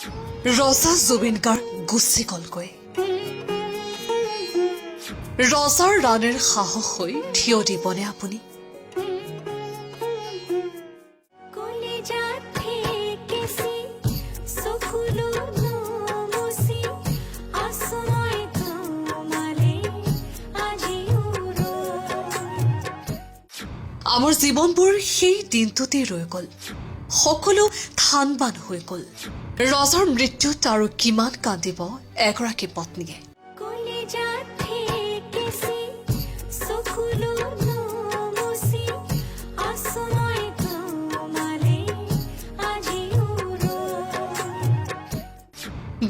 ৰজা জুবিন গাৰ্গ গুচি গলগৈ। ৰজাৰ ৰাণীৰ সাহস হৈ থিয় দিবনে আপুনি? আমাৰ জীৱনবোৰ সেই দিনটোতেই ৰৈ গল। সকলো থান-বান হৈ গল। ৰজাৰ মৃত্যুত আৰু কিমান কান্দিব এগৰাকী পত্নীয়ে।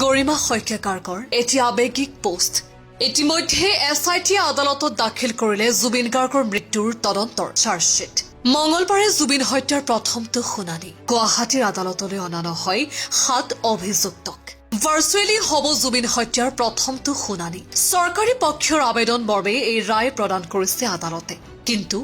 গৰিমা শইকীয়াকাৰ্কৰ এতিয়া আৱেগিক পোষ্ট। ইতিমধ্যে SIT আদালতত দাখিল কৰিলে জুবিন গাৰ্গৰ মৃত্যুৰ তদন্তৰ চাৰ্জশ্বিট। মঙলবাৰে জুবিন হত্যাৰ প্ৰথমটো শুনানি গুৱাহাটীৰ আদালতলৈ অনা নহয় 7 অভিযুক্তক। ভাৰ্চুৱেলি হ'ব জুবিন হত্যাৰ প্ৰথমটো শুনানি। চৰকাৰী পক্ষৰ আবেদন মৰ্মে এই ৰায় প্ৰদান কৰিছে আদালতে। কিন্তু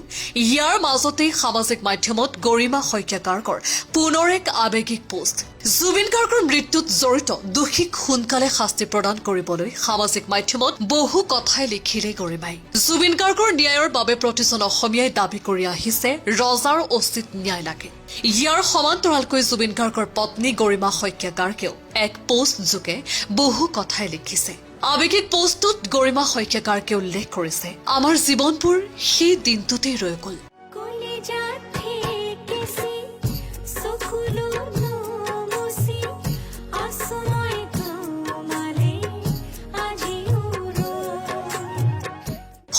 ইয়াৰ মাজতেই সামাজিক মাধ্যমত গৰিমা শইকীয়াকাৰ্কৰ পুনৰ এক আৱেগিক পোষ্ট। জুবিন গাৰ্গৰ মৃত্যুত জড়িত দোষীক সোনকালে শাস্তি প্ৰদান কৰিবলৈ সামাজিক মাধ্যমত বহু কথাই লিখিলে গৰিমাই। জুবিন গাৰ্গৰ ন্যায়ৰ বাবে প্ৰতিজন অসমীয়াই দাবী কৰি আহিছে ৰজাৰ উচিত ন্যায় লাগে। ইয়াৰ সমান্তৰালকৈ জুবিন গাৰ্গৰ পত্নী গৰিমা শইকীয়াকাৰ্কেও এক পোষ্ট যোগে বহু কথাই লিখিছে। আৱেগিক পোষ্টটোত গৰিমা শইকীয়াকাৰ্কে উল্লেখ কৰিছে, আমাৰ জীৱনবোৰ সেই দিনটোতেই ৰৈ গল।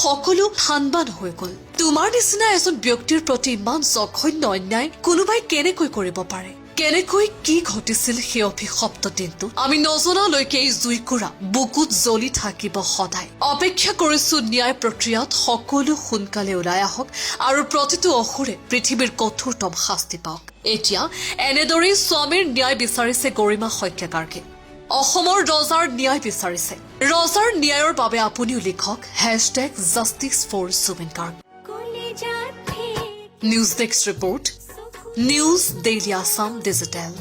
সকলো থান-বান হৈ গল। তোমাৰ নিচিনা এজন ব্যক্তিৰ প্ৰতি ইমান জঘন্য অন্যায় কোনোবাই কেনেকৈ কৰিব পাৰে? কেনেকৈ কি ঘটিছিল সেই অভিশপ্ত দিনটো আমি নজনালৈকে এই জুইকুৰা বুকুত জ্বলি থাকিব সদায়। অপেক্ষা কৰিছো ন্যায় প্ৰক্ৰিয়াত সকলো সোনকালে ওলাই আহক আৰু প্ৰতিটো অসুৰে পৃথিৱীৰ কঠোৰতম শাস্তি পাওক। এতিয়া এনেদৰেই স্বামীৰ ন্যায় বিচাৰিছে গৰিমা শইকীয়াকাৰ্কে। অসমৰ ৰজাৰ ন্যায় বিচাৰিছে। ৰজাৰ ন্যায়ৰ বাবে আপুনিও লিখক #JusticeForZubin Garg। News desk report, news daily Assam digital.